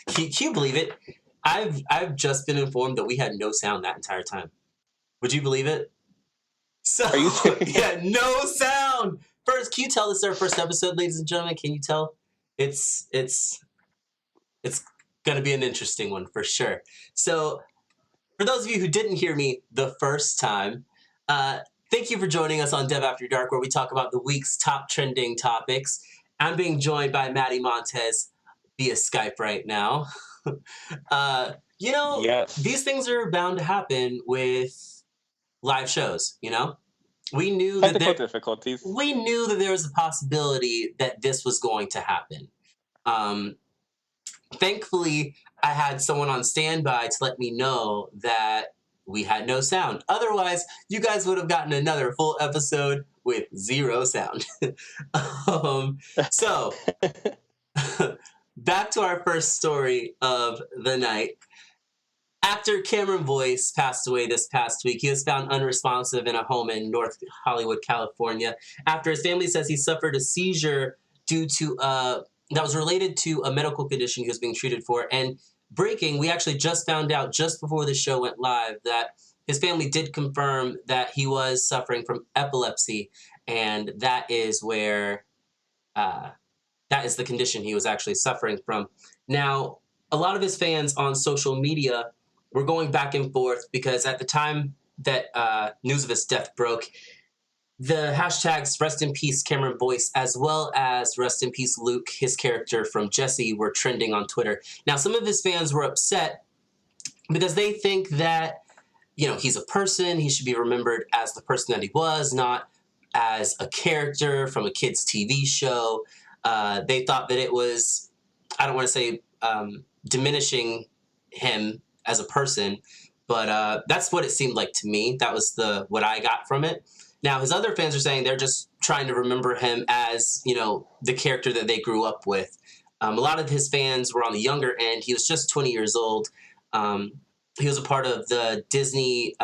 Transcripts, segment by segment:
Can you believe it? I've just been informed that we had no sound that entire time. Would you believe it? So Are you serious? yeah, no sound. First, can you tell this is our first episode, ladies and gentlemen? Can you tell? It's gonna be an interesting one for sure. So for those of you who didn't hear me the first time, thank you for joining us on Dev After Dark, where we talk about the week's top trending topics. I'm being joined by Matty Montez via Skype right now. These Yes. things are bound to happen with live shows. We knew that Technical there difficulties. we knew that there was a possibility that this was going to happen. Um, Thankfully, I had someone on standby to let me know that we had no sound. Otherwise, you guys would have gotten another full episode with zero sound. So, back to our first story of the night. Actor Cameron Boyce passed away this past week. He was found unresponsive in a home in North Hollywood, California, after his family says he suffered a seizure due to that was related to a medical condition he was being treated for. And breaking, we actually just found out just before the show went live that his family did confirm that he was suffering from epilepsy, and that is where that is the condition he was actually suffering from. Now, a lot of his fans on social media were going back and forth because at the time that news of his death broke, the hashtags rest in peace Cameron Boyce as well as rest in peace Luke, his character from Jesse, were trending on Twitter. Now, some of his fans were upset because they think that, he's a person, he should be remembered as the person that he was, not as a character from a kid's TV show. They thought that it was, I don't want to say diminishing him as a person, but that's what it seemed like to me. That was what I got from it. Now, his other fans are saying they're just trying to remember him as, the character that they grew up with. A lot of his fans were on the younger end. He was just 20 years old. He was a part of the Disney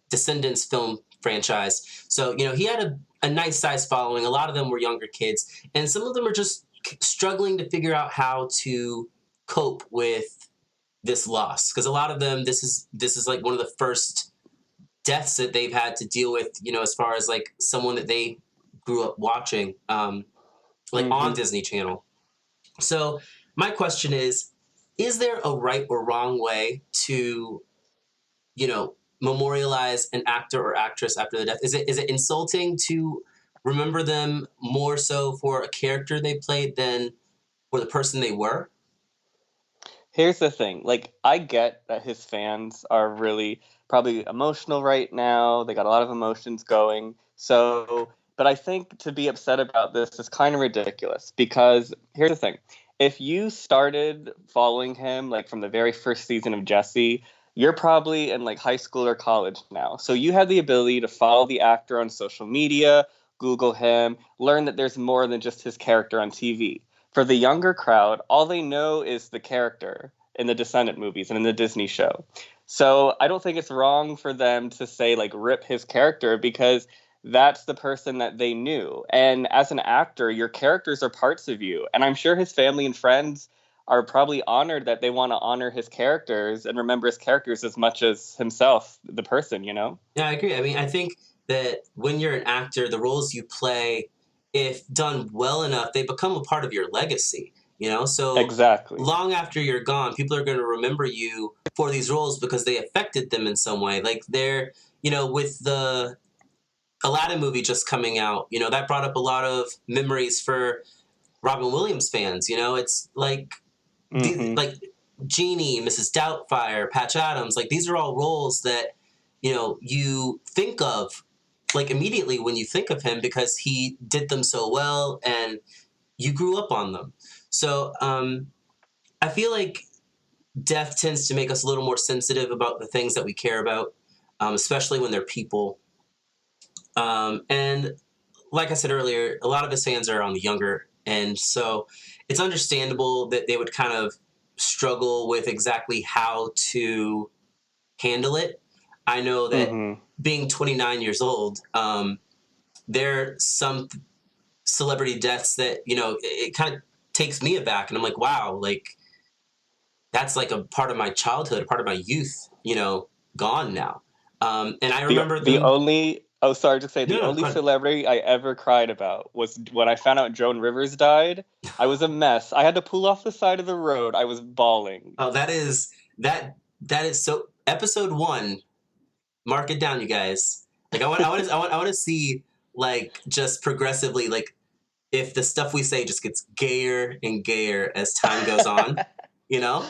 Descendants film franchise. So, he had a nice size following. A lot of them were younger kids, and some of them are just struggling to figure out how to cope with this loss. Because a lot of them, this is like one of the first deaths that they've had to deal with, as far as like someone that they grew up watching, on Disney Channel. So my question is there a right or wrong way to, memorialize an actor or actress after the death? Is it insulting to remember them more so for a character they played than for the person they were? Here's the thing. Like, I get that his fans are really probably emotional right now. They got a lot of emotions going. So, but I think to be upset about this is kind of ridiculous because here's the thing. If you started following him like from the very first season of Jesse, you're probably in like high school or college now. So you have the ability to follow the actor on social media, Google him, learn that there's more than just his character on TV. For the younger crowd, all they know is the character in the Descendant movies and in the Disney show. So I don't think it's wrong for them to say, like, rip his character because that's the person that they knew. And as an actor, your characters are parts of you. And I'm sure his family and friends are probably honored that they want to honor his characters and remember his characters as much as himself, the person, Yeah, I agree. I mean, I think that when you're an actor, the roles you play, if done well enough, they become a part of your legacy, So Exactly. long after you're gone, people are going to remember you for these roles because they affected them in some way. Like they're, with the Aladdin movie just coming out, that brought up a lot of memories for Robin Williams fans. It's like, like Genie, Mrs. Doubtfire, Patch Adams, like these are all roles that, you think of like immediately when you think of him because he did them so well and you grew up on them. So I feel like death tends to make us a little more sensitive about the things that we care about, especially when they're people. And like I said earlier, a lot of his fans are on the younger end, so it's understandable that they would kind of struggle with exactly how to handle it. I know that being 29 years old, there are some celebrity deaths that, it kind of takes me aback. And I'm like, wow, like that's like a part of my childhood, a part of my youth, gone now. And I remember The them. only sorry to say, No, the no, only go ahead. celebrity I ever cried about was when I found out Joan Rivers died. I was a mess. I had to pull off the side of the road. I was bawling. Oh, that is so. Episode 1, mark it down, you guys. Like I want to see, like, just progressively, like, if the stuff we say just gets gayer and gayer as time goes on, you know.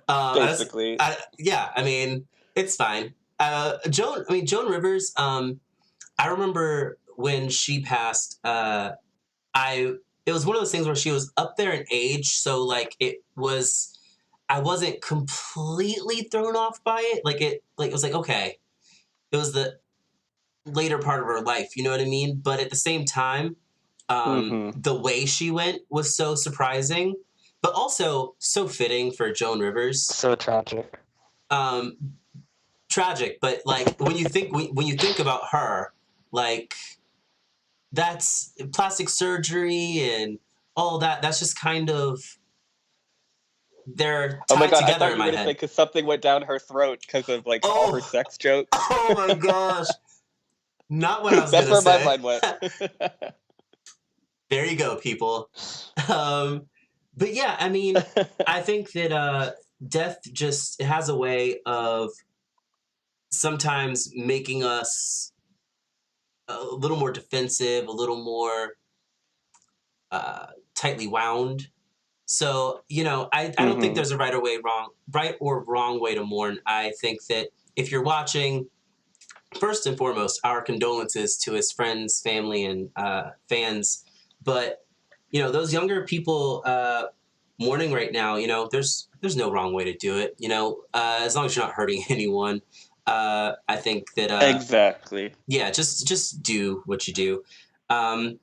Basically. Yeah, I mean, it's fine. Joan Rivers. I remember when she passed. I It was one of those things where she was up there in age, so like I wasn't completely thrown off by it. Like it was like, okay, it was the later part of her life, you know what I mean? But at the same time, Hmm. the way she went was so surprising, but also so fitting for Joan Rivers. So tragic. Um, Tragic, but like when you think about her, like, that's plastic surgery and all that. That's just kind of, they're Oh my tied god, I together thought in you were my gonna say head. because something went down her throat because of like all her Oh, sex jokes. oh my gosh. Not what I was That's gonna where my say. mind went. There you go, people. Um, but yeah, I mean, I think that death just has a way of sometimes making us a little more defensive, a little more tightly wound. So, I don't think Hmm. there's a right or wrong way to mourn. I think that if you're watching, first and foremost, our condolences to his friends, family, and fans. But those younger people mourning right now, there's no wrong way to do it. As long as you're not hurting anyone. I think that Exactly. yeah, just do what you do. Um,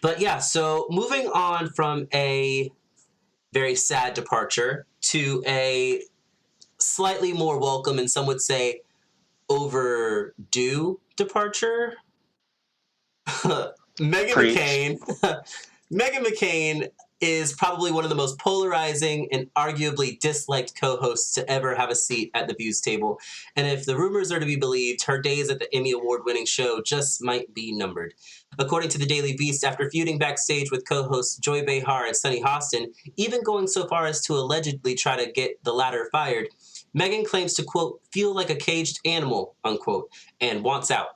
but yeah, so moving on from a very sad departure to a slightly more welcome, and some would say overdue departure. Meghan Preach. McCain. Meghan McCain is probably one of the most polarizing and arguably disliked co-hosts to ever have a seat at the Views table. And if the rumors are to be believed, her days at the Emmy Award-winning show just might be numbered. According to the Daily Beast, after feuding backstage with co-hosts Joy Behar and Sunny Hostin, even going so far as to allegedly try to get the latter fired, Meghan claims to, quote, feel like a caged animal, unquote, and wants out.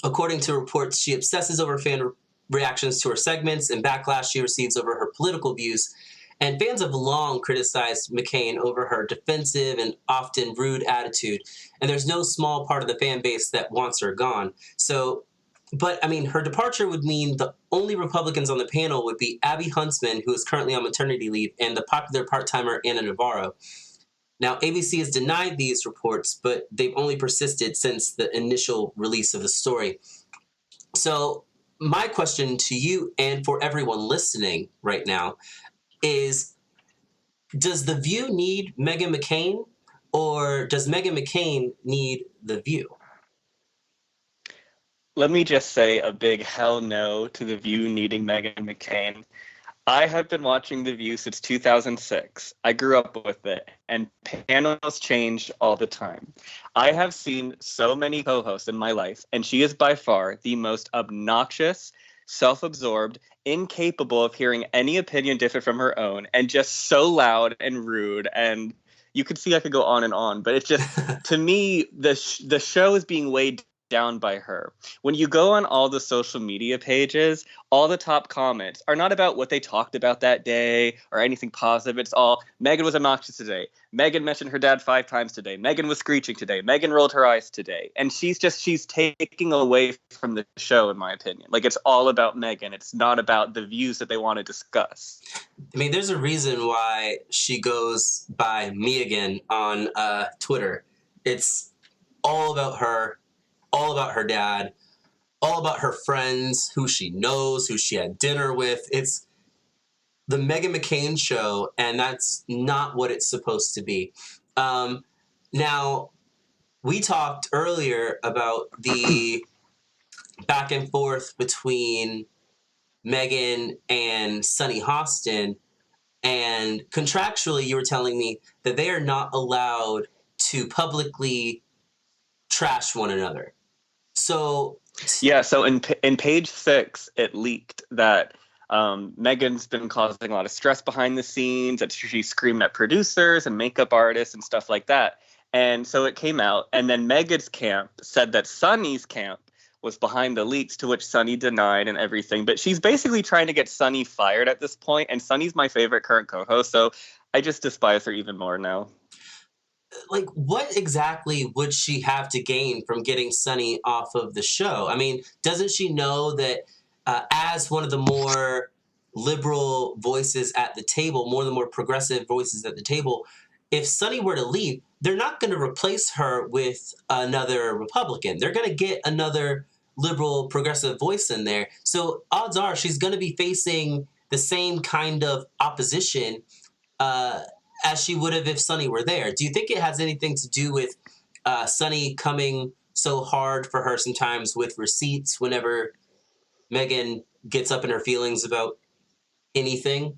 According to reports, she obsesses over fan reactions to her segments and backlash she receives over her political views. And fans have long criticized McCain over her defensive and often rude attitude. And there's no small part of the fan base that wants her gone. So, but I mean, her departure would mean the only Republicans on the panel would be Abby Huntsman, who is currently on maternity leave, and the popular part timer Anna Navarro. Now, ABC has denied these reports, but they've only persisted since the initial release of the story. So, my question to you and for everyone listening right now is, does The View need Meghan McCain, or does Meghan McCain need The View? Let me just say a big hell no to The View needing Meghan McCain. I have been watching The View since 2006. I grew up with it, and panels change all the time. I have seen so many co hosts in my life, and she is by far the most obnoxious, self absorbed, incapable of hearing any opinion different from her own, and just so loud and rude. And you could see I could go on and on, but it's just, to me, the show is being weighed down by her. When you go on all the social media pages, all the top comments are not about what they talked about that day or anything positive. It's all, Meghan was obnoxious today. Meghan mentioned her dad 5 times today. Meghan was screeching today. Meghan rolled her eyes today. And she's taking away from the show, in my opinion. Like, it's all about Meghan. It's not about the views that they want to discuss. I mean, there's a reason why she goes by me again on Twitter. It's all about her, all about her dad, all about her friends, who she knows, who she had dinner with. It's the Meghan McCain show, and that's not what it's supposed to be. Now, we talked earlier about the back and forth between Meghan and Sunny Hostin. And contractually, you were telling me that they are not allowed to publicly trash one another. So Yeah, so in page 6, it leaked that Megan's been causing a lot of stress behind the scenes, that she's screaming at producers and makeup artists and stuff like that. And so it came out, and then Megan's camp said that Sunny's camp was behind the leaks, to which Sunny denied and everything. But she's basically trying to get Sunny fired at this point, and Sunny's my favorite current co-host, so I just despise her even more now. like, what exactly would she have to gain from getting Sunny off of the show? I mean, doesn't she know that as one of the more liberal voices at the table, more of the more progressive voices at the table, if Sunny were to leave, they're not going to replace her with another Republican. They're going to get another liberal progressive voice in there. So odds are she's going to be facing the same kind of opposition uh, as she would have if Sunny were there. Do you think it has anything to do with Sunny coming so hard for her sometimes with receipts whenever Meghan gets up in her feelings about anything?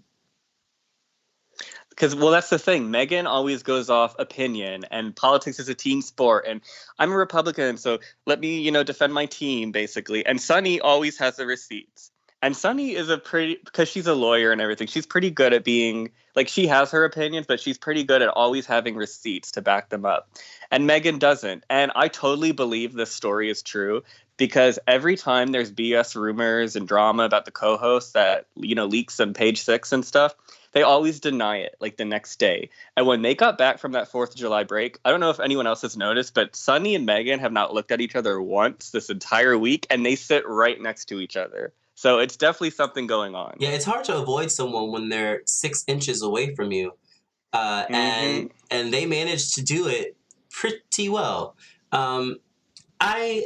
Because, well, that's the thing. Megan always goes off opinion, and politics is a team sport. And I'm a Republican, so let me, defend my team, basically. And Sunny always has the receipts. And Sunny is because she's a lawyer and everything, she's pretty good at being, like, she has her opinions, but she's pretty good at always having receipts to back them up. And Megan doesn't. And I totally believe this story is true, because every time there's BS rumors and drama about the co-host that, leaks on page 6 and stuff, they always deny it, like, the next day. And when they got back from that 4th of July break, I don't know if anyone else has noticed, but Sunny and Megan have not looked at each other once this entire week, and they sit right next to each other. So it's definitely something going on. Yeah, it's hard to avoid someone when they're 6 inches away from you. Mm-hmm. And they managed to do it pretty well. Um, I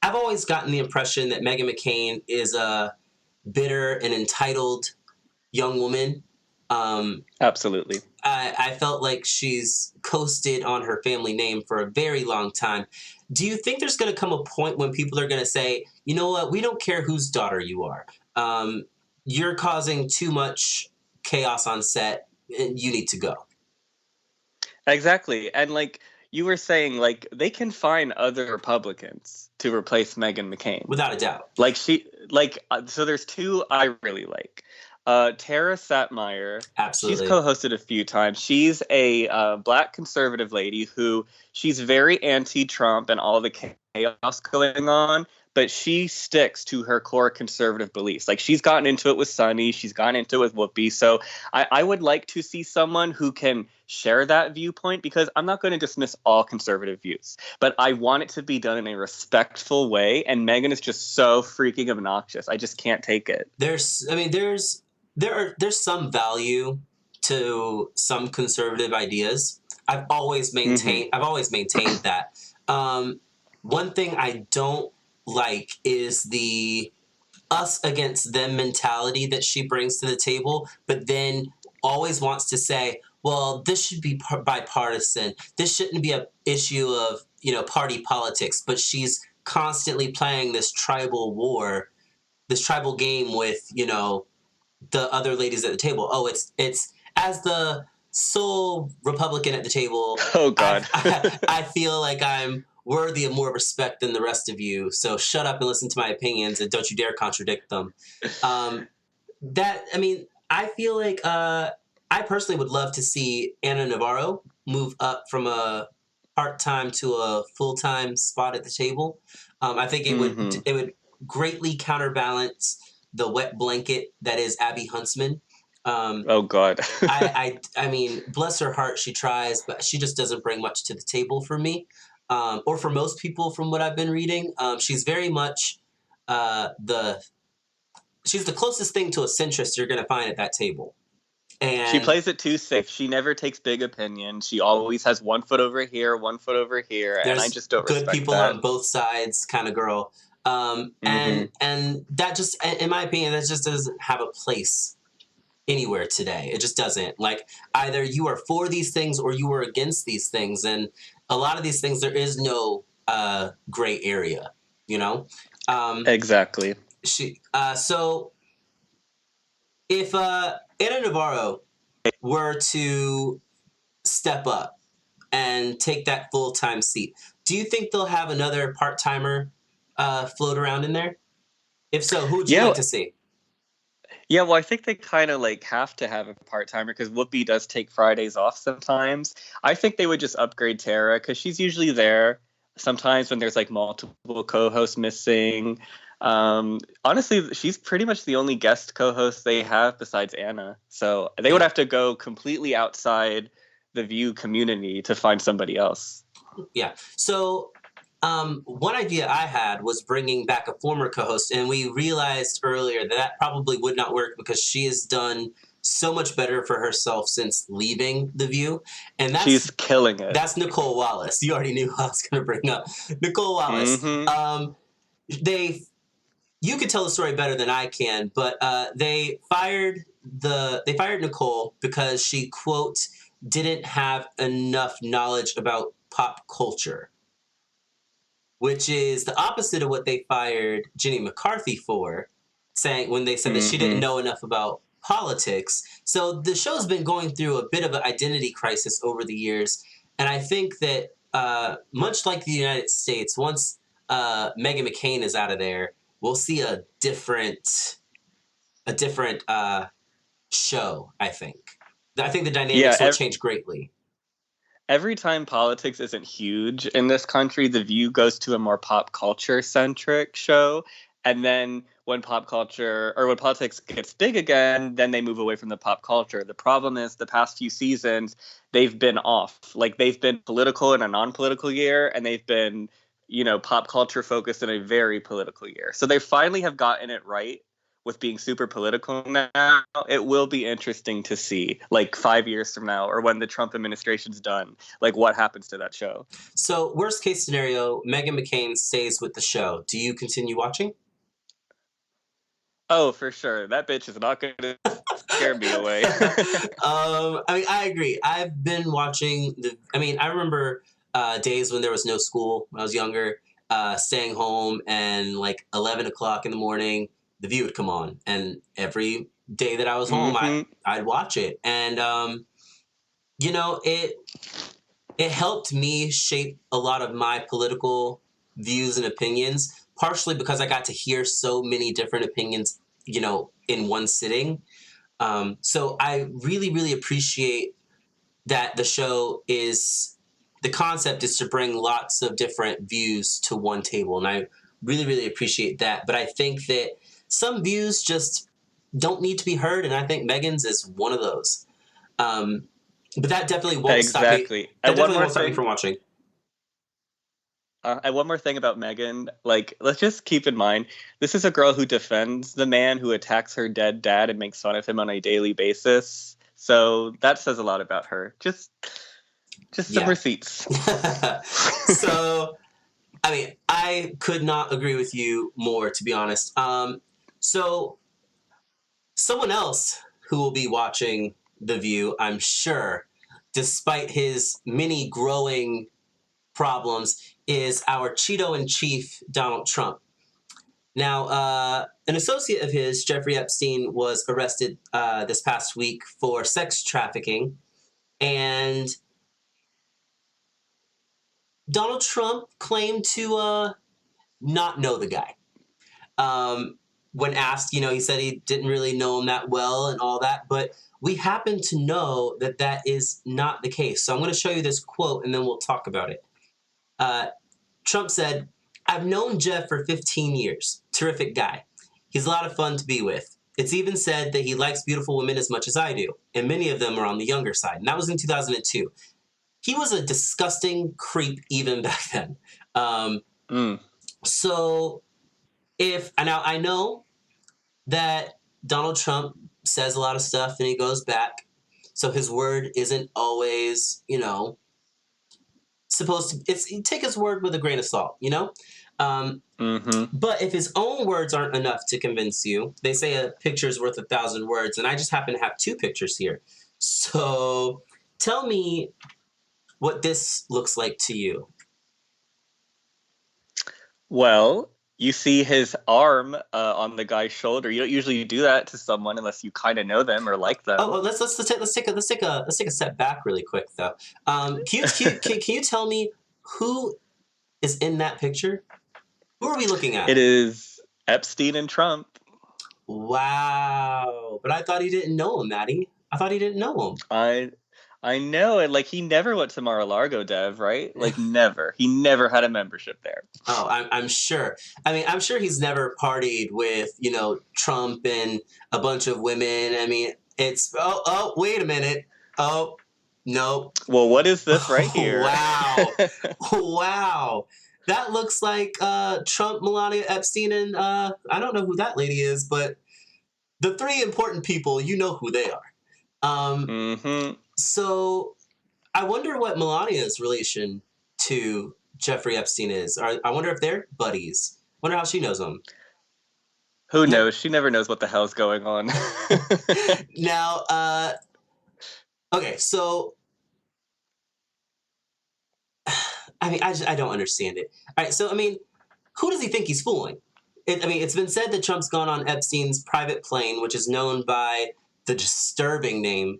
I've always gotten the impression that Meghan McCain is a bitter and entitled young woman. Absolutely. I felt like she's coasted on her family name for a very long time. Do you think there's going to come a point when people are going to say, you know what, we don't care whose daughter you are. You're causing too much chaos on set, and you need to go? Exactly. And like you were saying, like they can find other Republicans to replace Meghan McCain. Without a doubt. So there's two I really like. Tara Satmeyer. Absolutely. She's co-hosted a few times. She's a black conservative lady who she's very anti-Trump and all the chaos going on, but she sticks to her core conservative beliefs. Like she's gotten into it with Sunny, she's gotten into it with Whoopi. So I would like to see someone who can share that viewpoint, because I'm not going to dismiss all conservative views, but I want it to be done in a respectful way. And Meghan is just so freaking obnoxious. I just can't take it. There's some value to some conservative ideas. I've always maintained that. One thing I don't like is the us against them mentality that she brings to the table, but then always wants to say, well, this should be bipartisan. This shouldn't be an issue of, party politics. But she's constantly playing this tribal war, this tribal game with, the other ladies at the table. Oh, it's as the sole Republican at the table. Oh God. I feel like I'm worthy of more respect than the rest of you. So shut up and listen to my opinions, and don't you dare contradict them. I feel like I personally would love to see Anna Navarro move up from a part-time to a full-time spot at the table. I think it would greatly counterbalance the wet blanket that is Abby Huntsman. Oh God. I mean, bless her heart, she tries, but she just doesn't bring much to the table for me, or for most people from what I've been reading. She's very much she's the closest thing to a centrist you're going to find at that table. And she plays it too safe. She never takes big opinions. She always has 1 foot over here, 1 foot over here, and I just don't respect that. Good people on both sides kind of girl. And that just, in my opinion, that just doesn't have a place anywhere today. It just doesn't. Like, either you are for these things or you are against these things, and a lot of these things there is no gray area. Exactly. So if Anna Navarro were to step up and take that full-time seat, do you think they'll have another part-timer float around in there? If so, who would you Yeah, like to see? yeah. Well, I think they kind of like have to have a part timer because Whoopi does take Fridays off sometimes. I think they would just upgrade Tara because she's usually there. Sometimes when there's like multiple co-hosts missing. Honestly, she's pretty much the only guest co-host they have besides Anna. So they would Yeah. have to go completely outside the View community to find somebody else. Yeah. So one idea I had was bringing back a former co-host, and we realized earlier that that probably would not work because she has done so much better for herself since leaving The View, and She's killing it. that's Nicole Wallace. You already knew who I was going to bring up. Nicole Wallace. Mm-hmm. They you could tell the story better than I can, but they fired Nicole because she, quote, didn't have enough knowledge about pop culture, which is the opposite of what they fired Jenny McCarthy for, saying when they said that she didn't Mm-hmm. know enough about politics. So the show's been going through a bit of an identity crisis over the years, and I think that much like the United States, once Meghan McCain is out of there, we'll see a different show. I think the Yeah, dynamics will change greatly. every time politics isn't huge in this country, The View goes to a more pop culture centric show. And then when pop culture or when politics gets big again, then they move away from the pop culture. The problem is the past few seasons, they've been off. Like they've been political in a non political year, and they've been, pop culture focused in a very political year. So they finally have gotten it right with being super political now. It will be interesting to see, like 5 years from now, or when the Trump administration's done, like what happens to that show. So, worst case scenario, Meghan McCain stays with the show. Do you continue watching? Oh, for sure. That bitch is not going to scare me away. I mean, I agree. I've been watching I remember days when there was no school when I was younger, staying home, and like 11 o'clock in the morning, The View would come on, and every day that I was home, Hmm. I'd watch it, and it helped me shape a lot of my political views and opinions, partially because I got to hear so many different opinions, in one sitting. So I really, really appreciate that the concept is to bring lots of different views to one table. And I really, really appreciate that. But I think that some views just don't need to be heard. And I think Megan's is one of those. But that definitely won't stop me. Exactly. That And one definitely more won't stop me thing. from watching. And one more thing about Megan, like, let's just keep in mind, this is a girl who defends the man who attacks her dead dad and makes fun of him on a daily basis. So that says a lot about her. Just some Yeah. receipts. So, I mean, I could not agree with you more, to be honest. So, someone else who will be watching The View, I'm sure, despite his many growing problems, is our Cheeto in chief, Donald Trump. Now, an associate of his, Jeffrey Epstein, was arrested this past week for sex trafficking. And Donald Trump claimed to not know the guy. When asked, he said he didn't really know him that well and all that. But we happen to know that that is not the case. So I'm going to show you this quote, and then we'll talk about it. Trump said, "I've known Jeff for 15 years. Terrific guy. He's a lot of fun to be with. It's even said that he likes beautiful women as much as I do, and many of them are on the younger side." And that was in 2002. He was a disgusting creep even back then. Mm. So now I know that Donald Trump says a lot of stuff and he goes back. So his word isn't always, supposed to, you take his word with a grain of salt. Hmm. But if his own words aren't enough to convince you, they say a picture's worth 1,000 words, and I just happen to have two pictures here. So tell me what this looks like to you. Well, You see his arm on the guy's shoulder. You don't usually do that to someone unless you kind of know them or like them. Let's take a step back really quick though. Can you tell me who is in that picture? Who are we looking at? It is Epstein and Trump. Wow. But I thought he didn't know him, Maddie. I thought he didn't know him. I know, and like he never went to Mar-a-Lago, Dev, right? Like never. He never had a membership there. Oh, I'm sure. I mean, I'm sure he's never partied with, Trump and a bunch of women. I mean, wait a minute. Oh, no. Well, what is this right here? Wow. Wow. That looks like Trump, Melania, Epstein, and I don't know who that lady is, but the three important people, you know who they are. So I wonder what Melania's relation to Jeffrey Epstein is. I wonder if they're buddies. Wonder how she knows him. Who knows? She never knows what the hell's going on. Now, okay, so I mean, I don't understand it. All right, so I mean, who does he think he's fooling? It's been said that Trump's gone on Epstein's private plane, which is known by the disturbing name,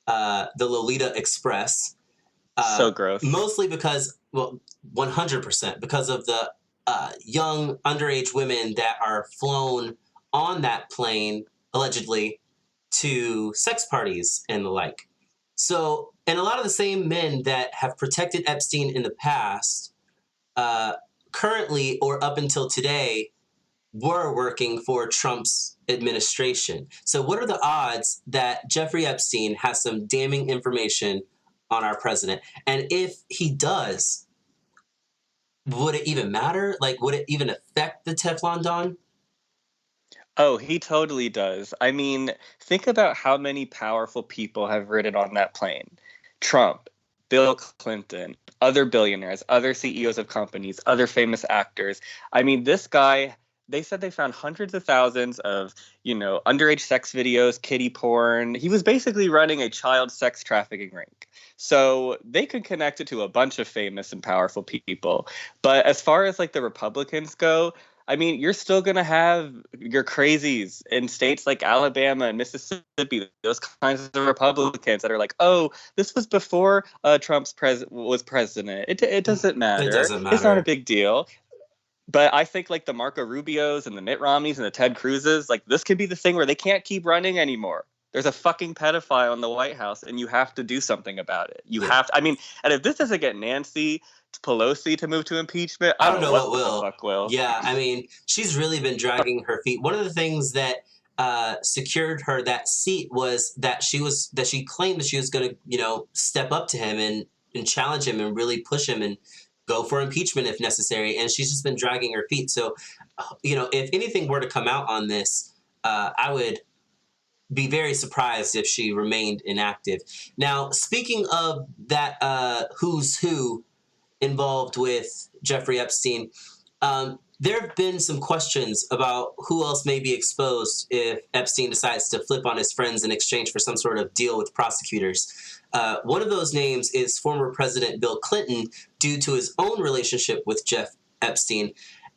the Lolita Express. So gross. Mostly because, 100% because of the young underage women that are flown on that plane, allegedly, to sex parties and the like. So, and a lot of the same men that have protected Epstein in the past, currently or up until today, were working for Trump's administration. So what are the odds that Jeffrey Epstein has some damning information on our president? And if he does, would it even matter? Like, would it even affect the Teflon Don? Oh, he totally does. I mean, think about how many powerful people have ridden on that plane. Trump, Bill Clinton, other billionaires, other CEOs of companies, other famous actors. I mean, this guy, they said they found hundreds of thousands of, underage sex videos, kiddie porn. He was basically running a child sex trafficking ring. So they could connect it to a bunch of famous and powerful people. But as far as like the Republicans go, I mean, you're still going to have your crazies in states like Alabama and Mississippi, those kinds of Republicans that are like, oh, this was before Trump's was president. It doesn't matter. It doesn't matter. It's not a big deal. But I think like the Marco Rubios and the Mitt Romneys and the Ted Cruzes, like this could be the thing where they can't keep running anymore. There's a fucking pedophile in the White House and you have to do something about it. You have to. I mean, and if this doesn't get Nancy Pelosi to move to impeachment, I don't know what the fuck will. Yeah, I mean, she's really been dragging her feet. One of the things that secured her that seat was that she claimed that she was going to, step up to him and challenge him and really push him and go for impeachment if necessary. And she's just been dragging her feet. So, if anything were to come out on this, I would be very surprised if she remained inactive. Now, speaking of that who's who involved with Jeffrey Epstein, there have been some questions about who else may be exposed if Epstein decides to flip on his friends in exchange for some sort of deal with prosecutors. One of those names is former President Bill Clinton, due to his own relationship with Jeff Epstein.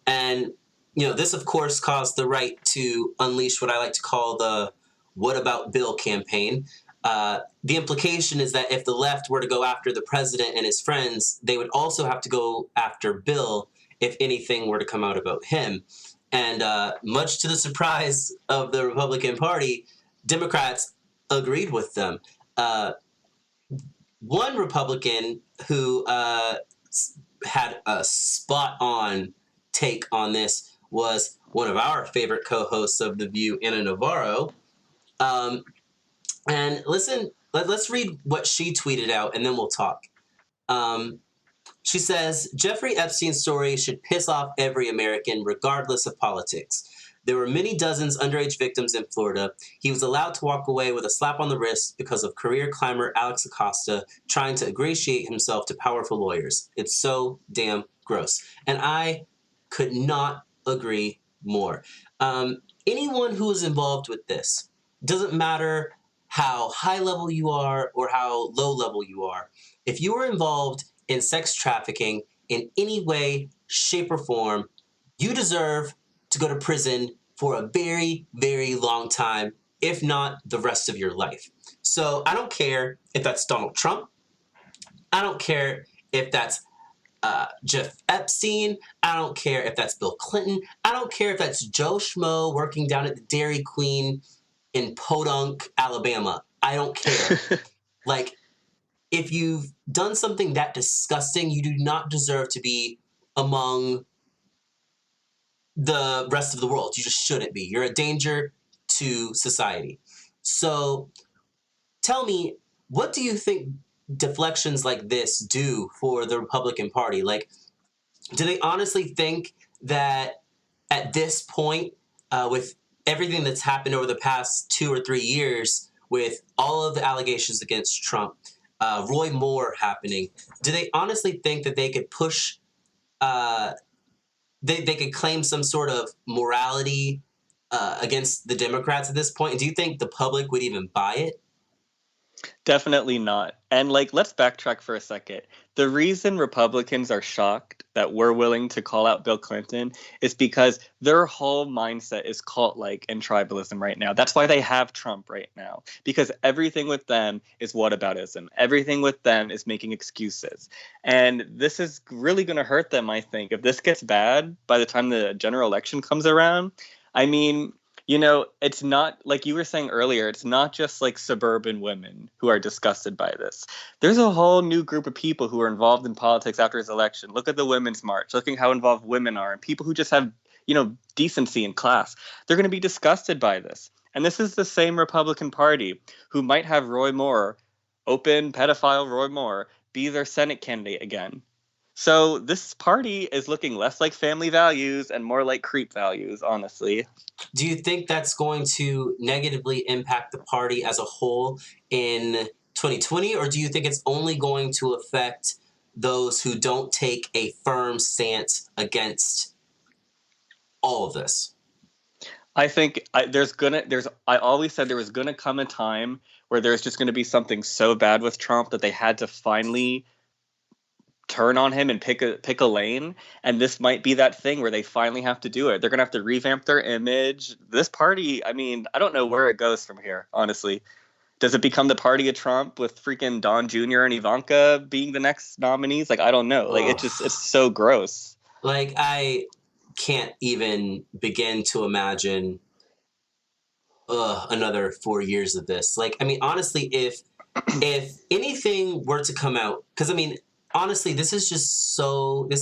And, this, of course, caused the right to unleash what I like to call the "What About Bill" campaign. The implication is that if the left were to go after the president and his friends, they would also have to go after Bill if anything were to come out about him. And much to the surprise of the Republican Party, Democrats agreed with them. One Republican who had a spot-on take on this was one of our favorite co-hosts of The View, Anna Navarro. And listen, let's read what she tweeted out, and then we'll talk. She says, Jeffrey Epstein's story should piss off every American, regardless of politics. There were many dozens underage victims in Florida. He was allowed to walk away with a slap on the wrist because of career climber Alex Acosta trying to ingratiate himself to powerful lawyers. It's so damn gross. And I could not agree more. Anyone who is involved with this, doesn't matter how high level you are or how low level you are, if you are involved in sex trafficking in any way, shape, or form, you deserve to go to prison for a very, very long time, if not the rest of your life. So I don't care if that's Donald Trump. I don't care if that's Jeff Epstein. I don't care if that's Bill Clinton. I don't care if that's Joe Schmo working down at the Dairy Queen in Podunk, Alabama. I don't care. Like, if you've done something that disgusting, you do not deserve to be among the rest of the world. You just shouldn't be. You're a danger to society. So tell me, what do you think deflections like this do for the Republican Party? Like, do they honestly think that at this point, with everything that's happened over the past 2 or 3 years, with all of the allegations against Trump, Roy Moore happening, do they honestly think that they could push, they could claim some sort of morality against the Democrats at this point? And do you think the public would even buy it? Definitely not. And like, let's backtrack for a second. The reason Republicans are shocked that we're willing to call out Bill Clinton is because their whole mindset is cult-like and tribalism right now. That's why they have Trump right now, because everything with them is whataboutism. Everything with them is making excuses. And this is really going to hurt them, I think. If this gets bad by the time the general election comes around, I mean, you know, it's not like you were saying earlier, it's not just like suburban women who are disgusted by this. There's a whole new group of people who are involved in politics after his election. Look at the Women's March, looking how involved women are, and people who just have, you know, decency and class. They're going to be disgusted by this. And this is the same Republican Party who might have Roy Moore, open pedophile Roy Moore, be their Senate candidate again. So this party is looking less like family values and more like creep values, honestly. Do you think that's going to negatively impact the party as a whole in 2020, or do you think it's only going to affect those who don't take a firm stance against all of this? I think I always said there was gonna come a time where there's just gonna be something so bad with Trump that they had to finally turn on him and pick a lane, and this might be that thing where they finally have to do it. They're gonna have to revamp their image. This party, I mean, I don't know where it goes from here, honestly. Does it become the party of Trump with freaking Don Jr. and Ivanka being the next nominees? Like, I don't know. Like, it's so gross. Like, I can't even begin to imagine another 4 years of this. Like, I mean, honestly, if anything were to come out, because I mean, honestly, this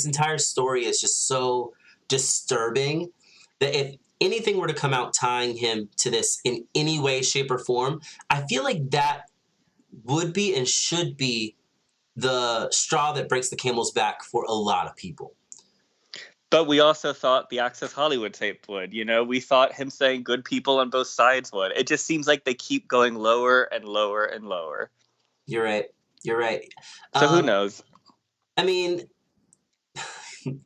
entire story is just so disturbing that if anything were to come out tying him to this in any way, shape, or form, I feel like that would be and should be the straw that breaks the camel's back for a lot of people. But we also thought the Access Hollywood tape would. You know, we thought him saying good people on both sides would. It just seems like they keep going lower and lower and lower. You're right. You're right. So who knows? I mean,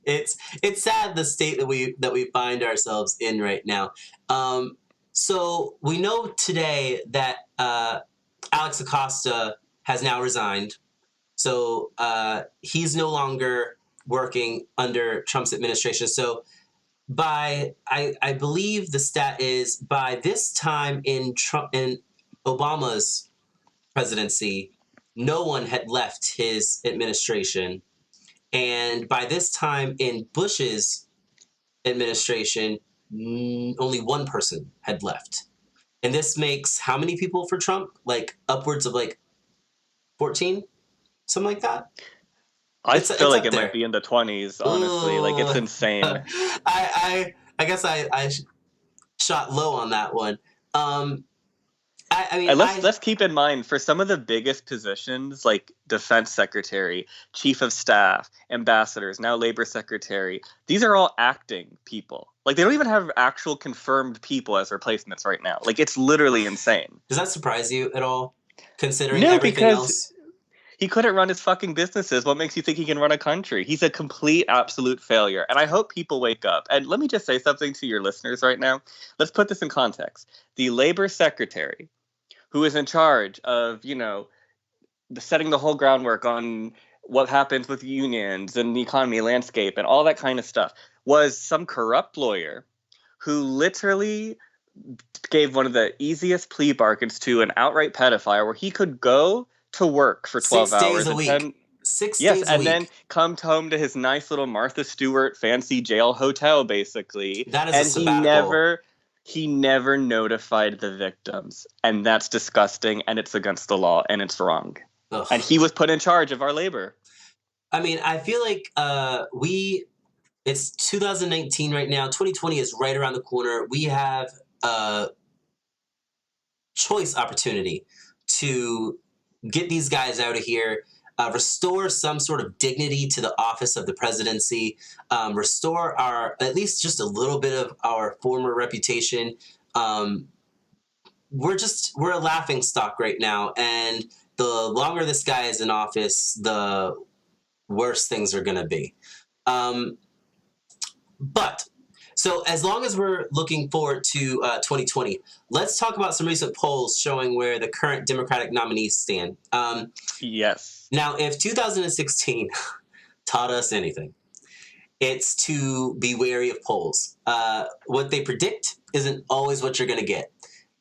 it's sad the state that we find ourselves in right now. So we know today that Alex Acosta has now resigned. So he's no longer working under Trump's administration. So I believe the stat is by this time in Obama's presidency, no one had left his administration. And by this time in Bush's administration, only one person had left. And this makes how many people for Trump? Like upwards of like 14? Something like that? I feel like it might be in the 20s, honestly. Ooh. Like, it's insane. I guess I shot low on that one. I mean, let's keep in mind, for some of the biggest positions, like defense secretary, chief of staff, ambassadors, now labor secretary, these are all acting people. Like, they don't even have actual confirmed people as replacements right now. Like, it's literally insane. Does that surprise you at all, considering everything else? He couldn't run his fucking businesses. What makes you think he can run a country? He's a complete, absolute failure. And I hope people wake up. And let me just say something to your listeners right now. Let's put this in context. The labor secretary, who is in charge of, you know, setting the whole groundwork on what happens with unions and the economy landscape and all that kind of stuff. was some corrupt lawyer who literally gave one of the easiest plea bargains to an outright pedophile where he could go to work for 12 6 days hours a and week. 10 6 Yes, days a and then week. come home to his nice little Martha Stewart fancy jail hotel, basically. That is a And sabbatical. he never notified the victims. And that's disgusting, and it's against the law, and it's wrong. Ugh. And he was put in charge of our labor. I mean, I feel like it's 2019 right now. 2020 is right around the corner. We have a choice opportunity to get these guys out of here, restore some sort of dignity to the office of the presidency, restore at least just a little bit of our former reputation. We're a laughing stock right now, and the longer this guy is in office, the worse things are going to be. But so as long as we're looking forward to 2020, let's talk about some recent polls showing where the current Democratic nominees stand. Yes. Now, if 2016 taught us anything, it's to be wary of polls. What they predict isn't always what you're going to get.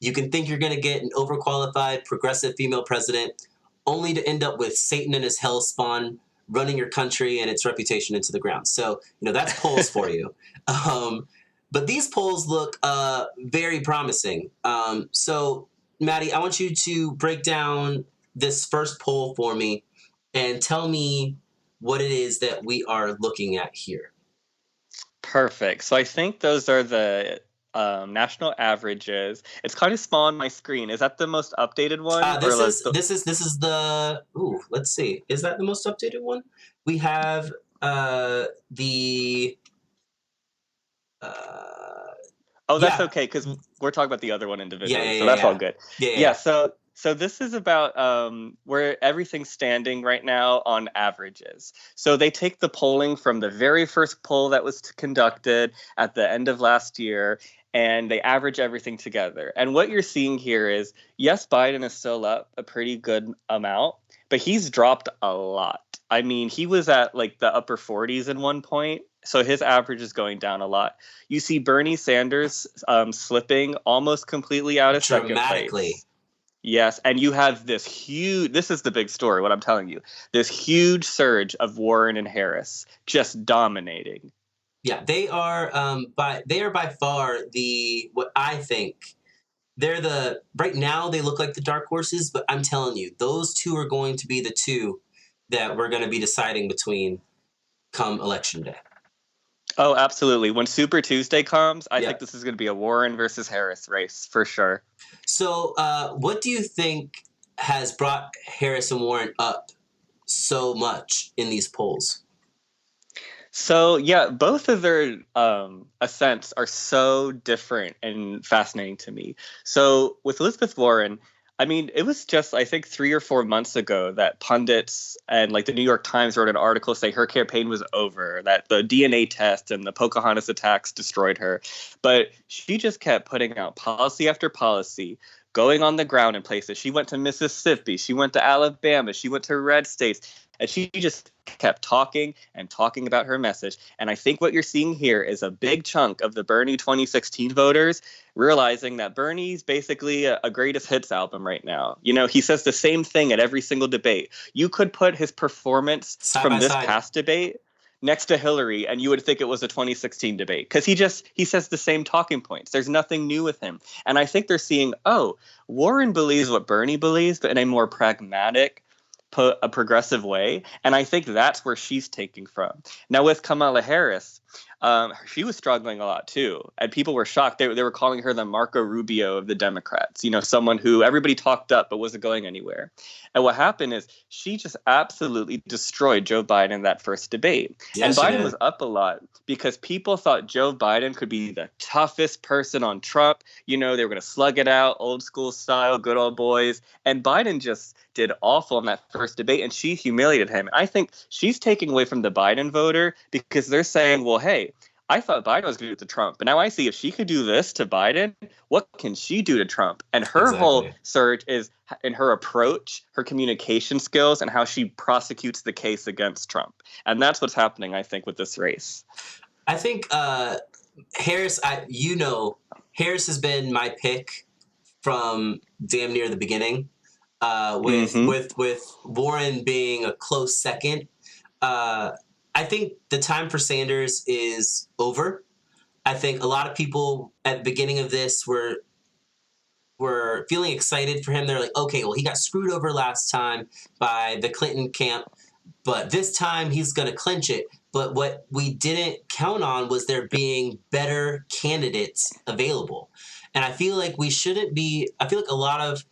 You can think you're going to get an overqualified progressive female president, only to end up with Satan and his hell spawn running your country and its reputation into the ground. So, that's polls for you. But these polls look very promising. So, Matty, I want you to break down this first poll for me and tell me what it is that we are looking at here. Perfect. So I think those are the national averages. It's kind of small on my screen. Is that the most updated one? This is the. Ooh, let's see. Is that the most updated one? We have the. Oh, that's Yeah. okay, because we're talking about the other one individually, Yeah. so that's all good. Yeah. So this is about where everything's standing right now on averages. So they take the polling from the very first poll that was conducted at the end of last year, and they average everything together. And what you're seeing here is, yes, Biden is still up a pretty good amount, but he's dropped a lot. I mean, he was at like the upper 40s at one point. So his average is going down a lot. You see Bernie Sanders slipping almost completely out of second Dramatically. place. Yes, and you have this is the big story, what I'm telling you, this huge surge of Warren and Harris just dominating. Yeah, they are by far what I think. Right now they look like the dark horses, but I'm telling you, those two are going to be the two that we're going to be deciding between come election day. Oh, absolutely. When Super Tuesday comes, I think this is going to be a Warren versus Harris race for sure. So what do you think has brought Harris and Warren up so much in these polls? So, yeah, both of their ascents are so different and fascinating to me. So with Elizabeth Warren, I mean, it was just, I think, 3 or 4 months ago that pundits and like the New York Times wrote an article saying her campaign was over, that the DNA test and the Pocahontas attacks destroyed her. But she just kept putting out policy after policy, going on the ground in places. She went to Mississippi, she went to Alabama, she went to red states, and she just kept talking and talking about her message. And I think what you're seeing here is a big chunk of the Bernie 2016 voters realizing that Bernie's basically a greatest hits album right now. You know, he says the same thing at every single debate. You could put his performance from this past debate next to Hillary, and you would think it was a 2016 debate, because he says the same talking points. There's nothing new with him. And I think they're seeing, oh, Warren believes what Bernie believes, but in a more pragmatic, a progressive way. And I think that's where she's taking from. Now with Kamala Harris, she was struggling a lot too, and people were shocked. They were calling her the Marco Rubio of the Democrats, you know, someone who everybody talked up but wasn't going anywhere. And what happened is she just absolutely destroyed Joe Biden in that first debate. Yes, and Biden was up a lot because people thought Joe Biden could be the toughest person on Trump. You know, they were going to slug it out, old school style, good old boys. And Biden just did awful in that first debate, and she humiliated him. I think she's taking away from the Biden voter because they're saying, well, hey, I thought Biden was going to do it to Trump, but now I see if she could do this to Biden, what can she do to Trump? And her whole surge is in her approach, her communication skills, and how she prosecutes the case against Trump. And that's what's happening, I think, with this race. I think Harris. Harris has been my pick from damn near the beginning. Mm-hmm. With Warren being a close second. Uh, I think the time for Sanders is over. I think a lot of people at the beginning of this were feeling excited for him. They're like, okay, well, he got screwed over last time by the Clinton camp, but this time he's going to clinch it. But what we didn't count on was there being better candidates available. And I feel like we shouldn't be, I feel like a lot of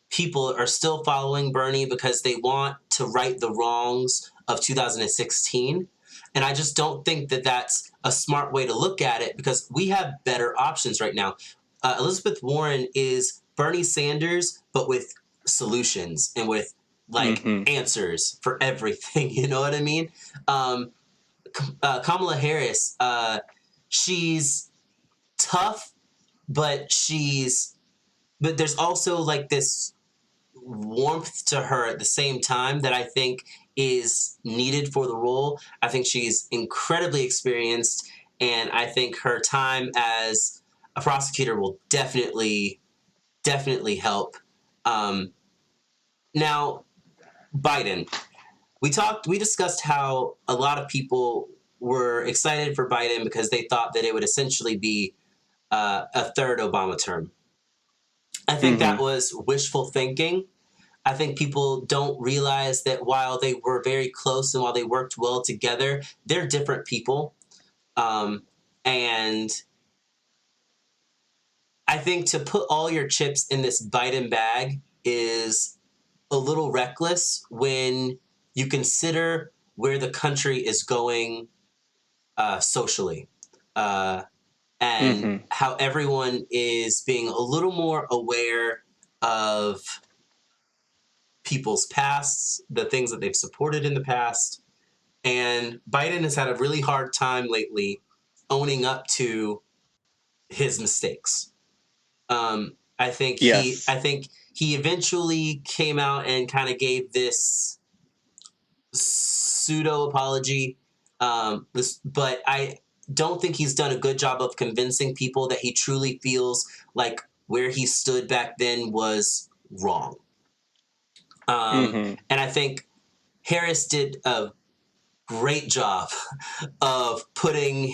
people are still following Bernie because they want to right the wrongs of 2016. And I just don't think that that's a smart way to look at it because we have better options right now. Elizabeth Warren is Bernie Sanders, but with solutions and with like Mm-hmm. answers for everything. You know what I mean? Um, Kamala Harris, she's tough, but but there's also like this warmth to her at the same time that I think is needed for the role. I think she's incredibly experienced, and I think her time as a prosecutor will definitely help. Um, Now, Biden. We discussed how a lot of people were excited for Biden because they thought that it would essentially be a third Obama term. I think that Mm-hmm. was wishful thinking. I think people don't realize that while they were very close and while they worked well together, they're different people. And I think to put all your chips in this Biden bag is a little reckless when you consider where the country is going socially and Mm-hmm. how everyone is being a little more aware of people's pasts, the things that they've supported in the past. And Biden has had a really hard time lately owning up to his mistakes. Yes. I think he eventually came out and kind of gave this pseudo apology. But I don't think he's done a good job of convincing people that he truly feels like where he stood back then was wrong. Mm-hmm. And I think Harris did a great job of putting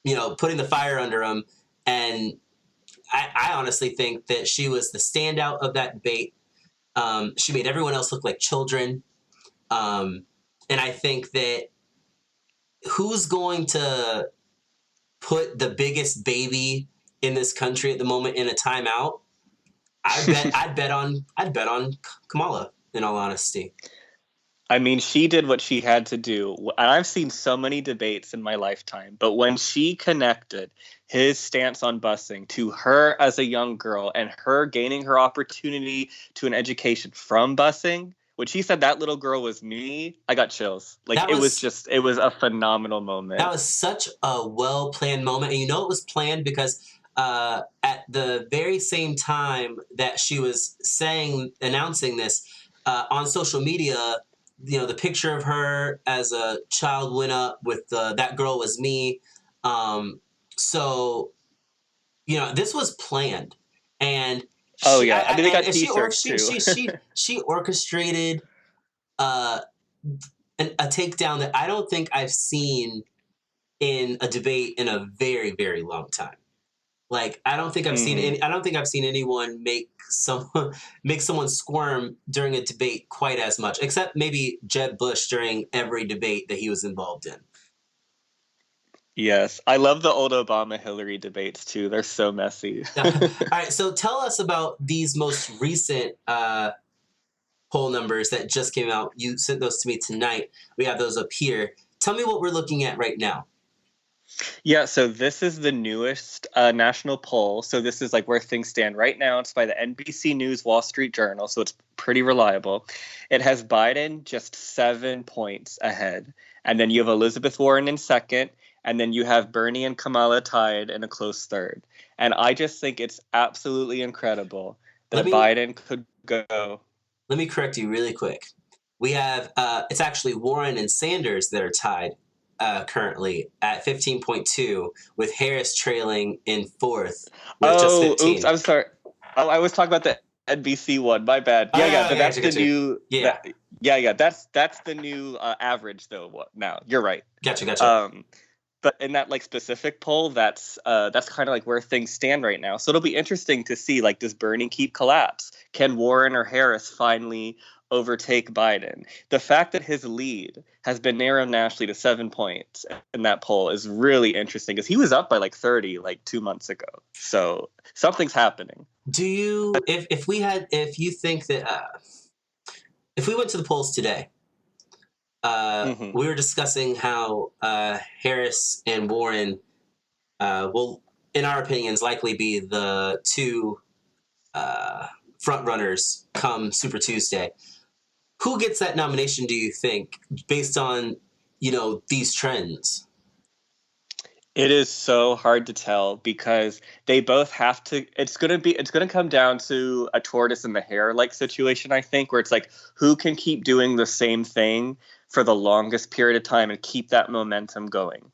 the fire under him. And I honestly think that she was the standout of that debate. She made everyone else look like children. Um, and I think that who's going to put the biggest baby in this country at the moment in a timeout? I'd bet on Kamala. In all honesty, I mean, she did what she had to do. And I've seen so many debates in my lifetime, but when she connected his stance on busing to her as a young girl and her gaining her opportunity to an education from busing, when she said that little girl was me, I got chills. Like that was it was a phenomenal moment. such a well planned moment, and you know it was planned because at the very same time that she was announcing this on social media, the picture of her as a child went up with "That Girl Was Me." Um, so this was planned, and Oh she yeah. I mean, they got and t-shirts too. she orchestrated uh, a takedown that I don't think I've seen in a debate in a very very long time. Like Hmm. I don't think I've seen anyone make someone make someone squirm during a debate quite as much, except maybe Jeb Bush during every debate that he was involved in. Yes. I love the old Obama Hillary debates too. They're so messy. All right, so tell us about these most recent poll numbers that just came out. You sent those to me tonight. We have those up here. Tell me what we're looking at right now. Yeah, so this is the newest national poll. So this is like where things stand right now. It's by the NBC News Wall Street Journal, so it's pretty reliable. It has Biden just 7 points ahead. And then you have Elizabeth Warren in second, and then you have Bernie and Kamala tied in a close third. And I just think it's absolutely incredible Let that me Biden could go. let me correct you really quick. We have it's actually Warren and Sanders that are tied currently at 15.2, with Harris trailing in fourth with just Oh, oops, 15. I'm sorry. Oh, I was talking about the NBC one. My bad. Oh, Yeah, no, yeah, I but got that's you, the got you. new. Yeah, That's the new average though. What now? You're right. gotcha. Um, but in that like specific poll, that's kind of like where things stand right now. So it'll be interesting to see, like, does Bernie keep collapse? Can Warren or Harris finally overtake Biden? The fact that his lead has been narrowed nationally to 7 points in that poll is really interesting because he was up by like 30 like 2 months ago. So something's happening. Do you, if you think that, if we went to the polls today, Hmm. we were discussing how Harris and Warren will, in our opinions, likely be the two front runners come Super Tuesday. Who gets that nomination, do you think, based on, these trends? It is so hard to tell because they both have to. It's gonna come down to a tortoise and the hare like situation, I think, where it's like who can keep doing the same thing for the longest period of time and keep that momentum going.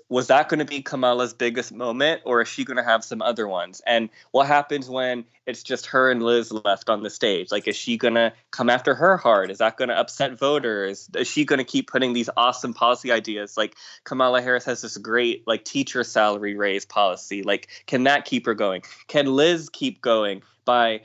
Was that going to be Kamala's biggest moment, or is she going to have some other ones? And what happens when it's just her and Liz left on the stage? Like, is she going to come after her hard? Is that going to upset voters? Is she going to keep putting these awesome policy ideas? Like, Kamala Harris has this great like teacher salary raise policy. Like, can that keep her going? Can Liz keep going by,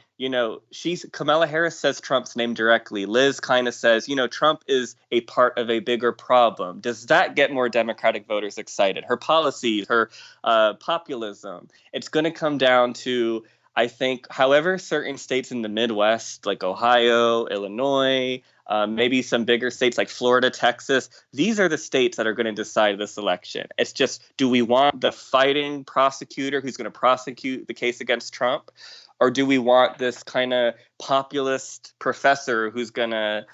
Kamala Harris says Trump's name directly. Liz kind of says, Trump is a part of a bigger problem. Does that get more Democratic voters excited? Her policies, her populism. It's going to come down to, I think, however, certain states in the Midwest, like Ohio, Illinois, maybe some bigger states like Florida, Texas. These are the states that are going to decide this election. It's just, do we want the fighting prosecutor who's going to prosecute the case against Trump? Or do we want this kind of populist professor who's going to,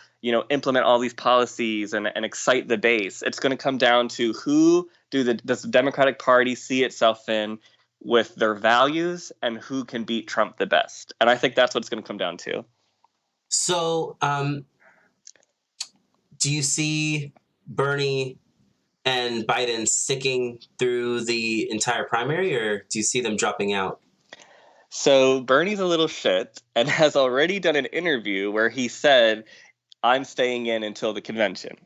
implement all these policies and excite the base? It's going to come down to who does the Democratic Party see itself in with their values and who can beat Trump the best. And I think that's what it's going to come down to. So, do you see Bernie and Biden sticking through the entire primary, or do you see them dropping out? So Bernie's a little shit and has already done an interview where he said, I'm staying in until the convention,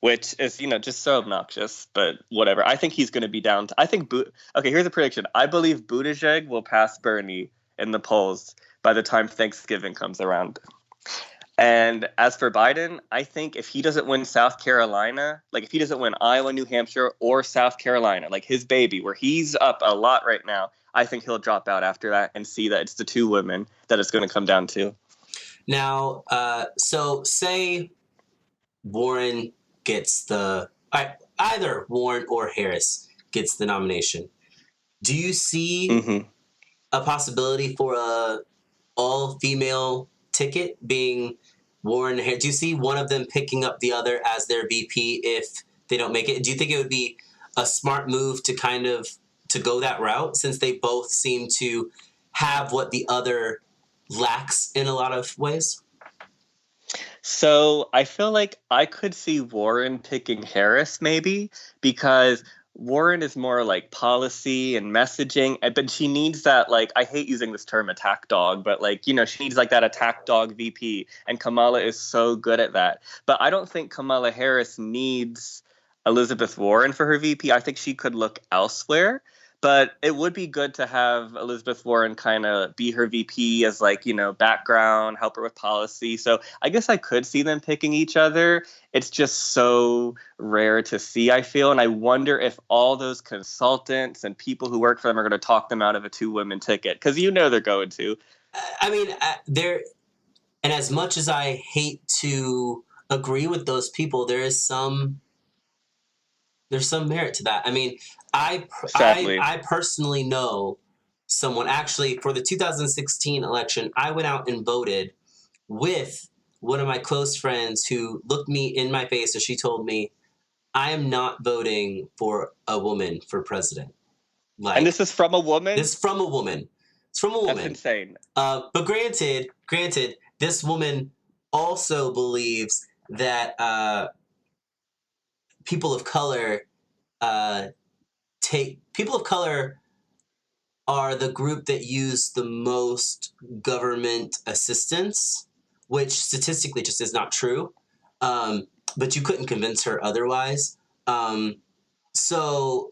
which is, just so obnoxious, but whatever. I think he's going to be down. Okay, here's a prediction. I believe Buttigieg will pass Bernie in the polls by the time Thanksgiving comes around. And as for Biden, I think if he doesn't win South Carolina, like if he doesn't win Iowa, New Hampshire, or South Carolina, like his baby, where he's up a lot right now, I think he'll drop out after that and see that it's the two women that it's going to come down to. Now, so say Warren gets either Warren or Harris gets the nomination. Do you see Mm-hmm. a possibility for a all-female ticket being Warren and Harris? Do you see one of them picking up the other as their VP if they don't make it? Do you think it would be a smart move to kind of to go that route, since they both seem to have what the other lacks in a lot of ways? So I feel like I could see Warren picking Harris maybe because Warren is more like policy and messaging, but she needs that, like, I hate using this term attack dog, but like, she needs like that attack dog VP, and Kamala is so good at that. But I don't think Kamala Harris needs Elizabeth Warren for her VP. I think she could look elsewhere. But it would be good to have Elizabeth Warren kind of be her VP as like, background, help her with policy. So I guess I could see them picking each other. It's just so rare to see, I feel. And I wonder if all those consultants and people who work for them are going to talk them out of a two-women ticket. Because they're going to. I mean, and as much as I hate to agree with those people, there's some merit to that. I mean, Sadly. I personally know someone, actually, for the 2016 election. I went out and voted with one of my close friends who looked me in my face and she told me, I am not voting for a woman for president. And Like, this is from a woman? this is from a woman. It's from a woman. That's insane. But granted, this woman also believes that people of color people of color are the group that use the most government assistance, which statistically just is not true. But you couldn't convince her otherwise. So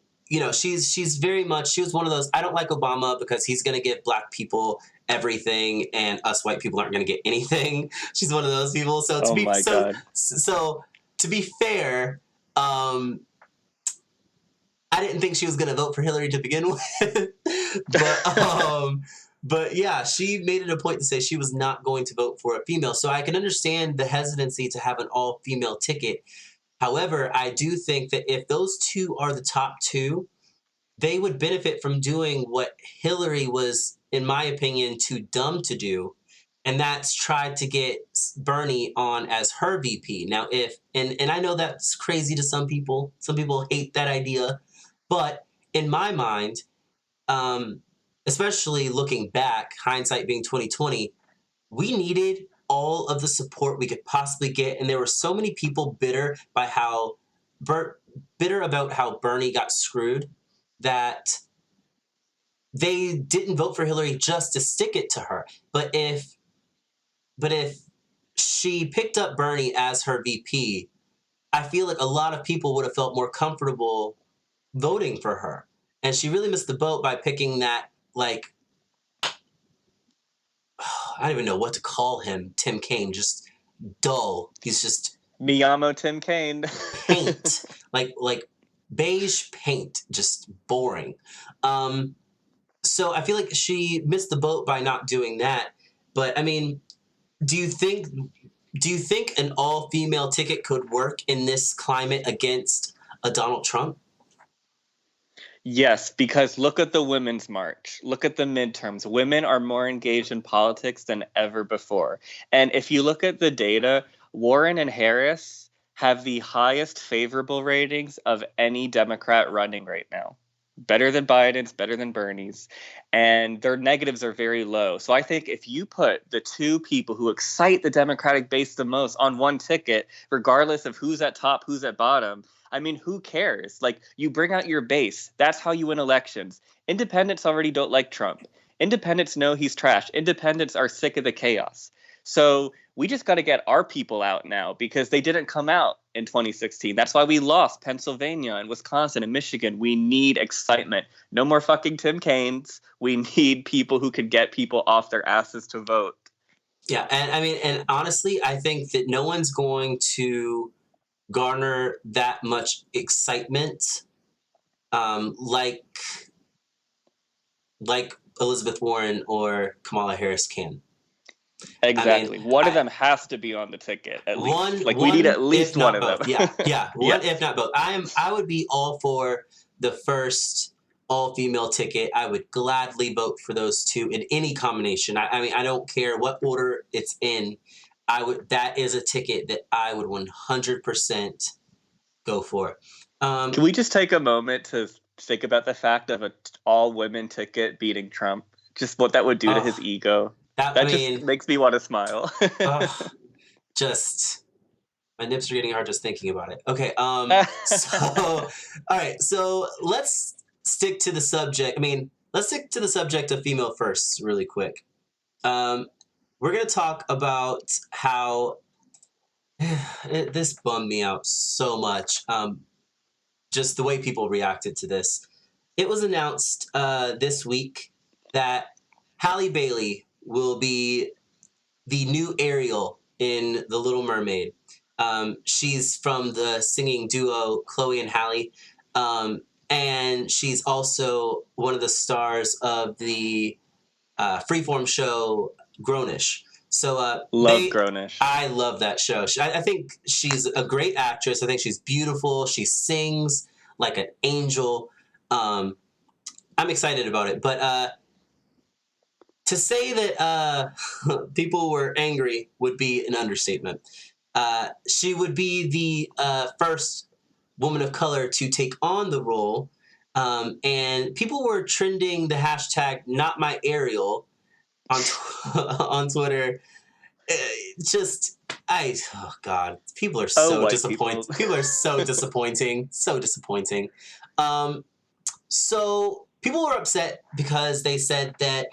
she's very much, she was one of those, I don't like Obama because he's going to give black people everything and us white people aren't going to get anything. She's one of those people. So Oh my God. So to be fair, I didn't think she was going to vote for Hillary to begin with, but yeah, she made it a point to say she was not going to vote for a female. So I can understand the hesitancy to have an all-female ticket. However, I do think that if those two are the top two, they would benefit from doing what Hillary was, in my opinion, too dumb to do. And that's tried to get Bernie on as her VP. Now, and I know that's crazy to some people. Some people hate that idea. But in my mind, especially looking back, hindsight being 2020, we needed all of the support we could possibly get. And there were so many people bitter about how Bernie got screwed that they didn't vote for Hillary just to stick it to her. But if she picked up Bernie as her VP, I feel like a lot of people would have felt more comfortable voting for her. And she really missed the boat by picking that, like, I don't even know what to call him, Tim Kaine, just dull. He's just Me llamo Tim Kaine. paint, like beige paint, just boring. So I feel like she missed the boat by not doing that. But I mean, do you think an all-female ticket could work in this climate against a Donald Trump? Yes, because look at the Women's March. Look at the midterms. Women are more engaged in politics than ever before. And if you look at the data, Warren and Harris have the highest favorable ratings of any Democrat running right now. Better than Biden's, better than Bernie's. And their negatives are very low. So I think if you put the two people who excite the Democratic base the most on one ticket, regardless of who's at top, who's at bottom, I mean, who cares? Like, you bring out your base. That's how you win elections. Independents already don't like Trump. Independents know he's trash. Independents are sick of the chaos. So we just got to get our people out now because they didn't come out in 2016. That's why we lost Pennsylvania and Wisconsin and Michigan. We need excitement. No more fucking Tim Kaines. We need people who can get people off their asses to vote. Yeah, and I mean, and honestly, I think that no one's going to garner that much excitement like Elizabeth Warren or Kamala Harris can. Exactly. I mean, one of them has to be on the ticket at least. We need at least one of them. Yeah. One, if not both. I would be all for the first all-female ticket. I would gladly vote for those two in any combination. I mean, I don't care what order it's in. That is a ticket that I would 100% go for. Can we just take a moment to think about the fact of an all-women ticket beating Trump? Just what that would do to his ego. That just makes me want to smile. Just my nips are getting hard just thinking about it. Okay. So all right. So let's stick to the subject. I mean, let's stick to the subject of female firsts really quick. We're gonna talk about how this bummed me out so much. Just the way people reacted to this. It was announced this week that Halle Bailey will be the new Ariel in The Little Mermaid. She's from the singing duo Chloe and Halle, and she's also one of the stars of the freeform show Grownish. So Grownish. I love that show. I think she's a great actress. I think she's beautiful. She sings like an angel. I'm excited about it. But to say that people were angry would be an understatement. She would be the first woman of color to take on the role. And people were trending the hashtag Not My Ariel on Twitter. Just, Oh God, people are Oh, so white disappointed. people. People are so disappointing, so disappointing. Um, so people were upset because they said that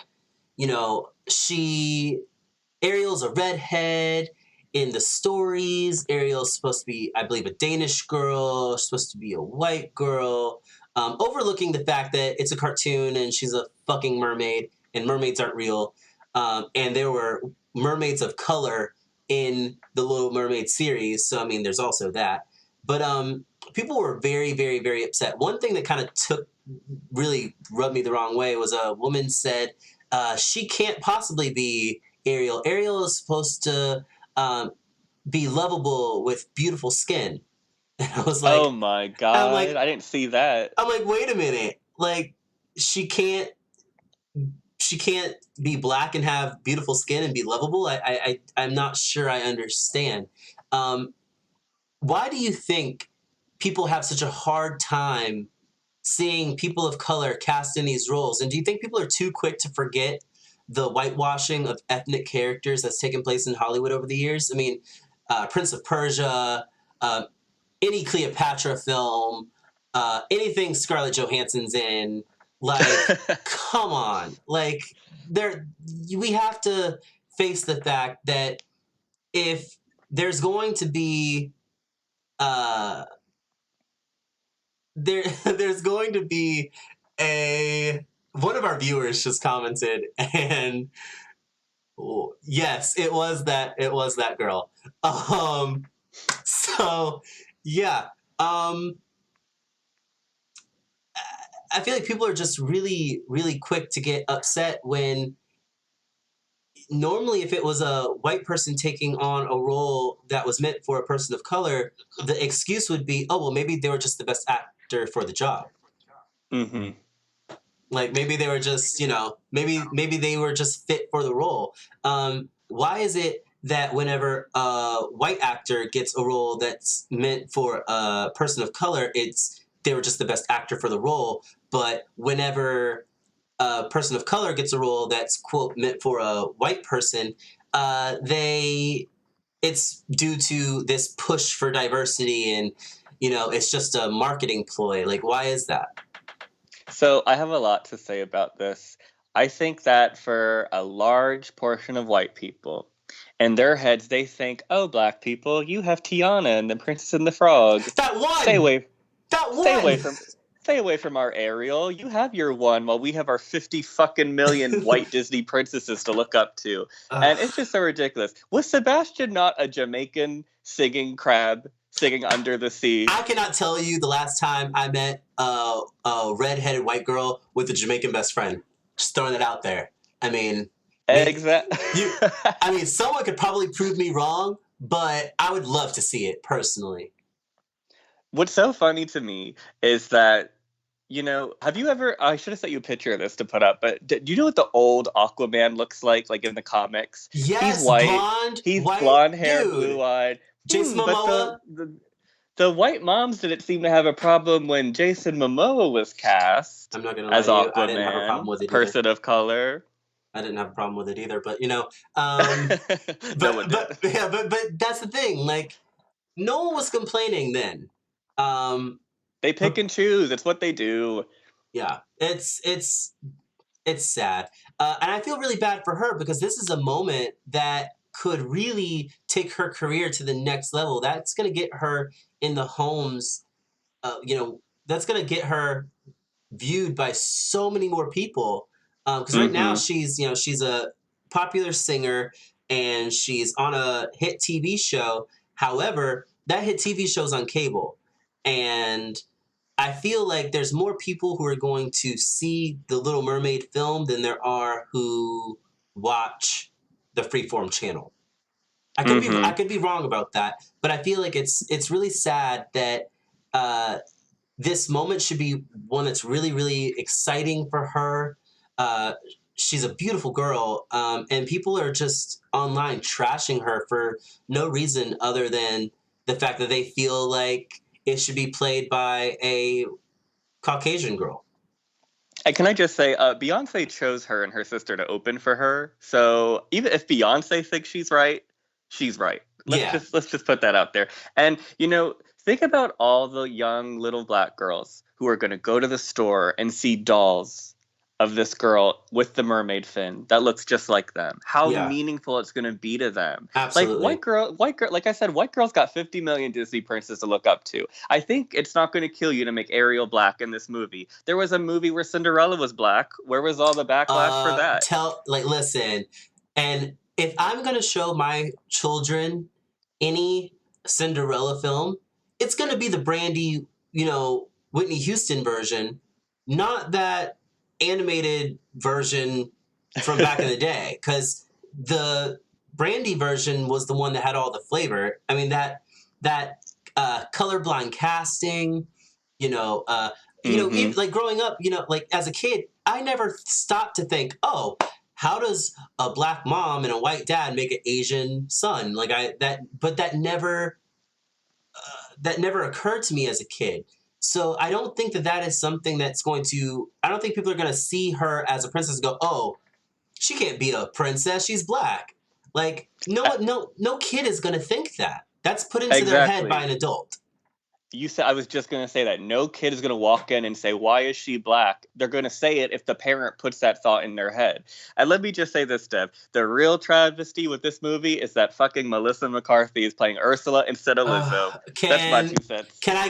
Ariel's a redhead in the stories. Ariel's supposed to be, I believe, a Danish girl. She's supposed to be a white girl. Overlooking the fact that it's a cartoon and she's a fucking mermaid and mermaids aren't real. And there were mermaids of color in the Little Mermaid series. So, I mean, there's also that. But people were very, very, very upset. One thing that kind of really rubbed me the wrong way was a woman said she can't possibly be Ariel. Ariel is supposed to um, be lovable with beautiful skin. And I was Oh like, my I'm god, like, I didn't see that. I'm like, wait a minute. Like, she can't, she can't be black and have beautiful skin and be lovable. I'm not sure I understand. Um, why do you think people have such a hard time seeing people of color cast in these roles? And do you think people are too quick to forget the whitewashing of ethnic characters that's taken place in Hollywood over the years? I mean, Prince of Persia, uh, any Cleopatra film, anything Scarlett Johansson's in, like, come on. Like, there, we have to face the fact that if there's going to be uh, there's going to be a one of our viewers just commented, and yes, it was that girl. So yeah, um I feel like people are just really, really quick to get upset when normally if it was a white person taking on a role that was meant for a person of color, the excuse would be, oh well, maybe they were just the best actor for the job. Mm-hmm. Like maybe they were just, maybe they were just fit for the role. Why is it that whenever a white actor gets a role that's meant for a person of color, it's they were just the best actor for the role, but whenever a person of color gets a role that's quote meant for a white person, they it's due to this push for diversity and it's just a marketing ploy. Like, why is that? So I have a lot to say about this. I think that for a large portion of white people, in their heads, they think, "Oh, black people, you have Tiana and the Princess and the Frog. That Stay one. away, That stay away one. from, stay away from our Ariel. You have your one, while we have our 50 fucking million white Disney princesses to look up to." And it's just so ridiculous. Was Sebastian not a Jamaican singing crab singing under the sea? I cannot tell you the last time I met a redheaded white girl with a Jamaican best friend. Just throwing it out there. I mean, Exactly. you. I mean, someone could probably prove me wrong, but I would love to see it personally. What's so funny to me is that, have you ever? I should have sent you a picture of this to put up, but do you know what the old Aquaman looks like in the comics? He's Yes, white, blonde, he's white blonde hair, dude. blue eyed. Jason But Momoa. the white moms didn't seem to have a problem when Jason Momoa was cast I'm not gonna lie as to you. I didn't have a problem Aquaman, with a it either. person of color. I didn't have a problem with it either. But No one did. but that's the thing. Like, no one was complaining then. Um, They pick but and choose. It's what they do. yeah, it's sad, and I feel really bad for her because this is a moment that could really take her career to the next level. That's gonna get her in the homes. That's gonna get her viewed by so many more people. Because right now Mm-hmm. she's a popular singer and she's on a hit TV show. However, that hit TV show's on cable, and I feel like there's more people who are going to see the Little Mermaid film than there are who watch the Freeform channel. I Mm-hmm. could be wrong about that, but I feel like it's really sad that uh, this moment should be one that's really, really exciting for her. Uh, she's a beautiful girl, and people are just online trashing her for no reason other than the fact that they feel like it should be played by a Caucasian girl. And can I just say, Beyonce chose her and her sister to open for her. So even if Beyonce thinks she's right, she's right. Yeah. Let's just put that out there. And think about all the young little black girls who are going to go to the store and see dolls of this girl with the mermaid fin that looks just like them. How Yeah. meaningful it's going to be to them. Like Absolutely. white girl, like I said, white girls got 50 million Disney princes to look up to. I think it's not going to kill you to make Ariel black in this movie. There was a movie where Cinderella was black. Where was all the backlash for that? Listen, and if I'm gonna show my children any Cinderella film, it's gonna be the Brandy, Whitney Houston version, not that animated version from back in the day, because the Brandy version was the one that had all the flavor. I mean, that colorblind casting, even like growing up, like as a kid, I never stopped to think, oh, how does a black mom and a white dad make an Asian son? But that never occurred to me as a kid. So I don't think that is something that's going to. I don't think people are going to see her as a princess and go, oh, she can't be a princess. She's black. Like no kid is going to think that. That's put into their head by an adult. You said, I was just going to say that no kid is going to walk in and say, why is she black? They're going to say it if the parent puts that thought in their head. And let me just say this, Dev. The real travesty with this movie is that fucking Melissa McCarthy is playing Ursula instead of Lizzo. That's my 2 cents. Can I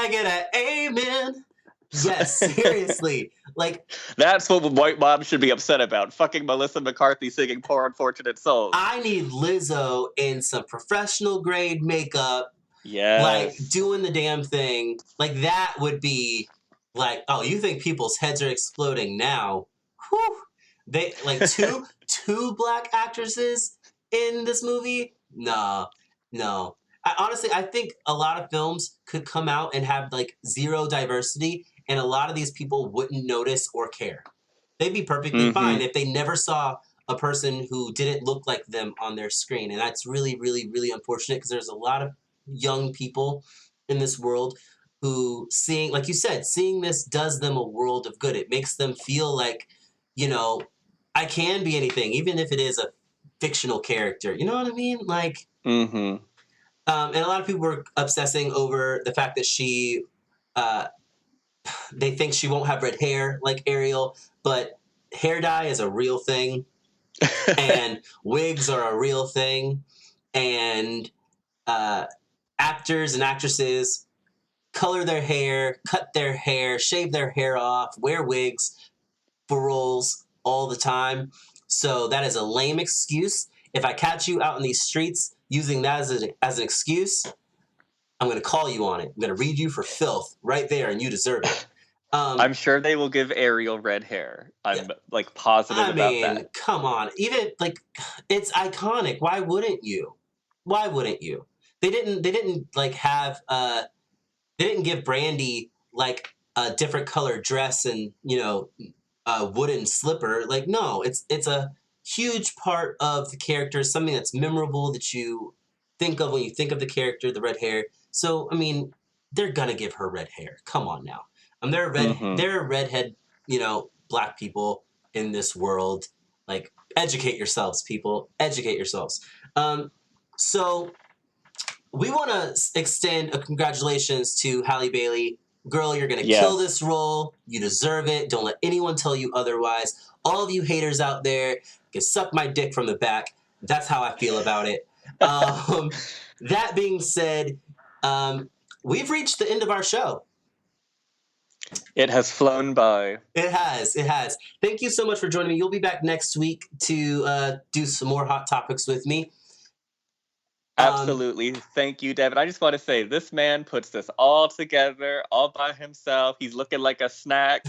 get a amen? Yes, seriously. Like, that's what white moms should be upset about. Fucking Melissa McCarthy singing Poor Unfortunate Souls. I need Lizzo in some professional grade makeup. Yes. Like, doing the damn thing. Like, that would be like, oh, you think people's heads are exploding now? Whew. They, like, two black actresses in this movie? No. Honestly, I think a lot of films could come out and have, like, zero diversity, and a lot of these people wouldn't notice or care. They'd be perfectly fine if they never saw a person who didn't look like them on their screen. And that's really, really, really unfortunate, because there's a lot of young people in this world who, like you said, seeing this does them a world of good. It makes them feel like, I can be anything, even if it is a fictional character. You know what I mean? Like, and a lot of people were obsessing over the fact that they think she won't have red hair like Ariel, but hair dye is a real thing, and wigs are a real thing, and actors and actresses color their hair, cut their hair, shave their hair off, wear wigs for roles all the time. So that is a lame excuse. If I catch you out in these streets using that as an excuse, I'm going to call you on it. I'm going to read you for filth right there, and you deserve it. I'm sure they will give Ariel red hair. I'm like positive about that. I mean, come on. Even like, it's iconic. Why wouldn't you? They didn't like have they didn't give Brandy like a different colored dress and a wooden slipper. Like, no, it's a huge part of the character, something that's memorable that you think of when you think of the character, the red hair. So I mean, they're gonna give her red hair. Come on now. There are redhead, black people in this world. Like, educate yourselves, people. Educate yourselves. So we want to extend a congratulations to Halle Bailey. Girl, you're going to kill this role. You deserve it. Don't let anyone tell you otherwise. All of you haters out there can suck my dick from the back. That's how I feel about it. That being said, we've reached the end of our show. It has flown by. It has. Thank you so much for joining me. You'll be back next week to do some more hot topics with me. Absolutely. Thank you, Devin. I just want to say, this man puts this all together, all by himself. He's looking like a snack.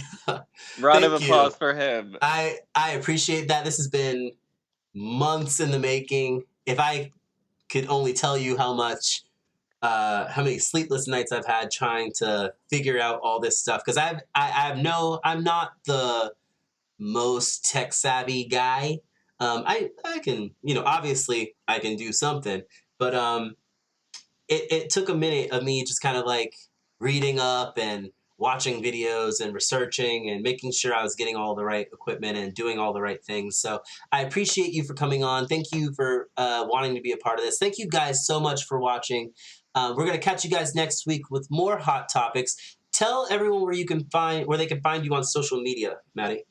Round of applause for him. I appreciate that. This has been months in the making. If I could only tell you how many sleepless nights I've had trying to figure out all this stuff, because I'm not the most tech savvy guy. I can, obviously I can do something, but it took a minute of me just kind of like reading up and watching videos and researching and making sure I was getting all the right equipment and doing all the right things. So I appreciate you for coming on. Thank you for wanting to be a part of this. Thank you guys so much for watching. We're going to catch you guys next week with more hot topics. Tell everyone where they can find you on social media, Matty.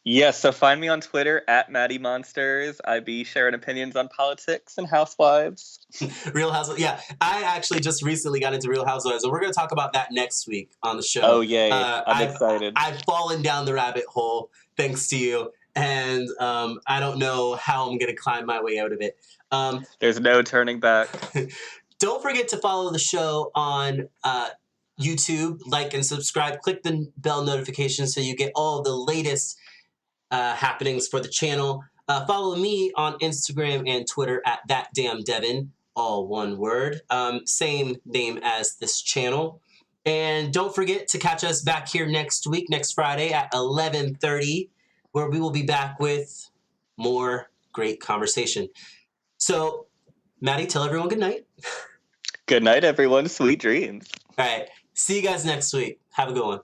Yes, so find me on Twitter at Matty Monsters. I be sharing opinions on politics and housewives. Real Housewives. Yeah, I actually just recently got into Real Housewives, and we're going to talk about that next week on the show. Oh, yay. I'm excited. I've fallen down the rabbit hole thanks to you, and I don't know how I'm going to climb my way out of it. There's no turning back. Don't forget to follow the show on YouTube, like and subscribe. Click the bell notification so you get all the latest happenings for the channel. Follow me on Instagram and Twitter at ThatDamnDevin, all one word. Same name as this channel. And don't forget to catch us back here next week, next Friday at 11:30, where we will be back with more great conversation. So, Matty, tell everyone good night. Good night, everyone. Sweet dreams. All right. See you guys next week. Have a good one.